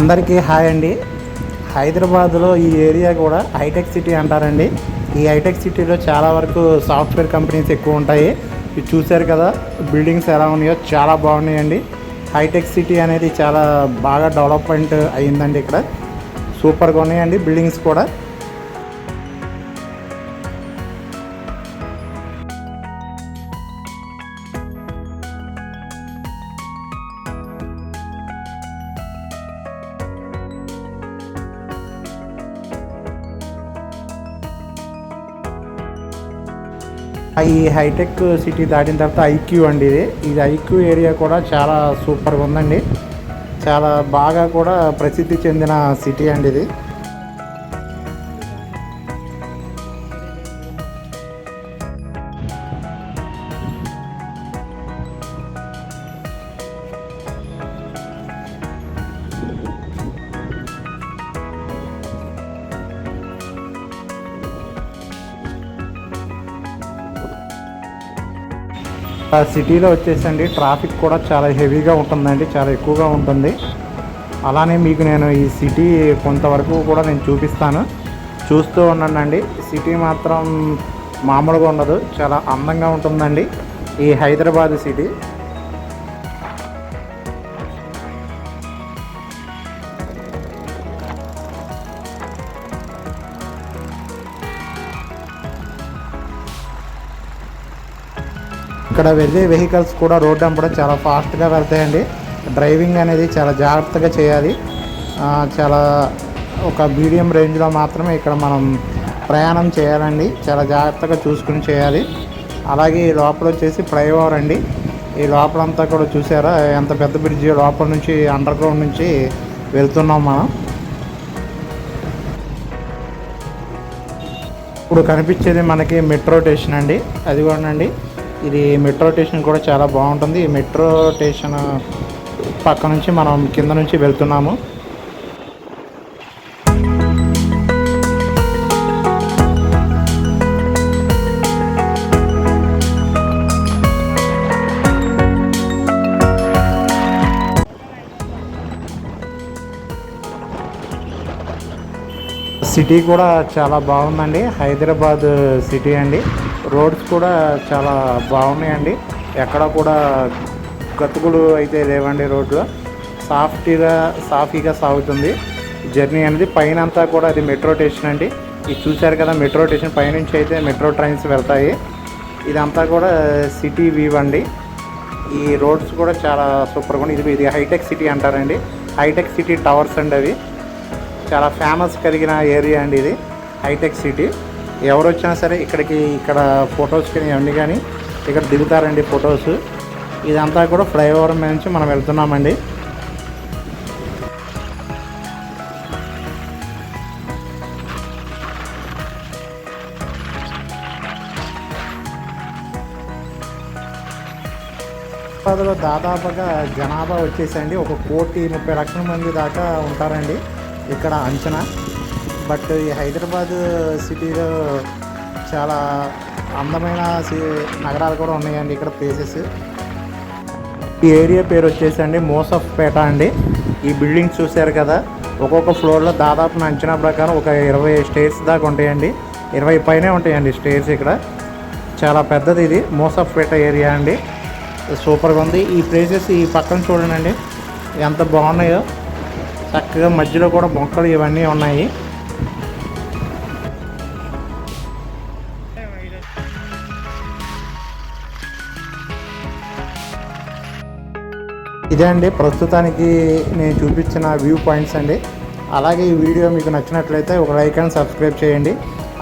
అందరికీ హాయ్ అండి. హైదరాబాద్లో ఈ ఏరియా కూడా హైటెక్ సిటీ అంటారండి. ఈ హైటెక్ సిటీలో చాలా వరకు సాఫ్ట్వేర్ కంపెనీస్ ఎక్కువ ఉంటాయి. ఇది చూశారు కదా, బిల్డింగ్స్ ఎలా ఉన్నాయో చాలా బాగున్నాయండి. హైటెక్ సిటీ అనేది చాలా బాగా డెవలప్మెంట్ అయ్యిందండి. ఇక్కడ సూపర్గా ఉన్నాయండి బిల్డింగ్స్ కూడా. ఈ హైటెక్ సిటీ దాటిన తర్వాత ఐక్యూ అండి. ఇది ఐక్యూ ఏరియా కూడా చాలా సూపర్గా ఉందండి. చాలా బాగా కూడా ప్రసిద్ధి చెందిన సిటీ అండి ఇది. సిటీలో వచ్చేసండి ట్రాఫిక్ కూడా చాలా హెవీగా ఉంటుందండి, చాలా ఎక్కువగా ఉంటుంది. అలానే మీకు నేను ఈ సిటీ కొంతవరకు కూడా నేను చూపిస్తాను, చూస్తూ ఉండండి. సిటీ మాత్రం మామూలుగా ఉండదు, చాలా అందంగా ఉంటుందండి ఈ హైదరాబాద్ సిటీ. ఇక్కడ వెళ్ళే వెహికల్స్ కూడా రోడ్డు వెంబడి చాలా ఫాస్ట్గా వెళ్తాయండి. డ్రైవింగ్ అనేది చాలా జాగ్రత్తగా చేయాలి. చాలా ఒక మీడియం రేంజ్లో మాత్రమే ఇక్కడ మనం ప్రయాణం చేయాలండి. చాలా జాగ్రత్తగా చూసుకుని చేయాలి. అలాగే ఈ లోపల వచ్చేసి ఫ్లైఓవర్ అండి. ఈ లోపలంతా కూడా చూసారా ఎంత పెద్ద బ్రిడ్జి, లోపల నుంచి అండర్ గ్రౌండ్ నుంచి వెళ్తున్నాం మనం. ఇప్పుడు కనిపించేది మనకి మెట్రో స్టేషన్ అండి. అది కూడా అండి, ఇది మెట్రో స్టేషన్ కూడా చాలా బాగుంటుంది. ఈ మెట్రో స్టేషన్ పక్క నుంచి మనం కింద నుంచి వెళ్తున్నాము. సిటీ కూడా చాలా బాగుందండి. హైదరాబాద్ సిటీ అండి. రోడ్స్ కూడా చాలా బాగున్నాయండి. ఎక్కడ కూడా గతుకులు అయితే లేవండి. రోడ్లో సాఫీగా సాగుతుంది జర్నీ అనేది. పైన అంతా కూడా అది మెట్రో స్టేషన్ అండి. ఇది చూశారు కదా, మెట్రో స్టేషన్ పైనుంచి అయితే మెట్రో ట్రైన్స్ వెళ్తాయి. ఇదంతా కూడా సిటీ వ్యూ అండి. ఈ రోడ్స్ కూడా చాలా సూపర్గా ఉంది. ఇది హైటెక్ సిటీ అంటారండి. హైటెక్ సిటీ టవర్స్ అండి, అవి చాలా ఫేమస్ కలిగిన ఏరియా అండి ఇది హైటెక్ సిటీ. ఎవరు వచ్చినా సరే ఇక్కడ ఫొటోస్ కానీ ఇవన్నీ కానీ ఇక్కడ దిగుతారండి ఫొటోస్. ఇదంతా కూడా ఫ్లైఓవర్ మీద నుంచి మనం వెళ్తున్నామండి. హైదరాబాద్లో దాదాపుగా జనాభా వచ్చేసండి 1,30,00,000 మంది దాకా ఉంటారండి ఇక్కడ అంచనా. బట్ ఈ హైదరాబాద్ సిటీలో చాలా అందమైన నగరాలు కూడా ఉన్నాయండి ఇక్కడ ప్లేసెస్. ఈ ఏరియా పేరు వచ్చేసండి మోసఫ్పేట అండి. ఈ బిల్డింగ్స్ చూశారు కదా, ఒక్కొక్క ఫ్లోర్లో దాదాపు నా అంచనా ప్రకారం ఒక 20 స్టేర్స్ దాకా ఉంటాయండి. 20 పైనే ఉంటాయండి స్టేర్స్. ఇక్కడ చాలా పెద్దది ఇది మోసఫ్పేట ఏరియా అండి. సూపర్గా ఉంది ఈ ప్లేసెస్. ఈ పక్కన చూడండి ఎంత బాగున్నాయో, చక్కగా మధ్యలో కూడా మొక్కలు ఇవన్నీ ఉన్నాయి. ఇదే అండి ప్రస్తుతానికి నేను చూపించిన వ్యూ పాయింట్స్ అండి. అలాగే ఈ వీడియో మీకు నచ్చినట్లయితే ఒక లైక్ అండ్ సబ్స్క్రైబ్ చేయండి.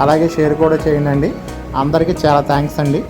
అలాగే షేర్ కూడా చేయండి. అందరికీ చాలా థ్యాంక్స్ అండి.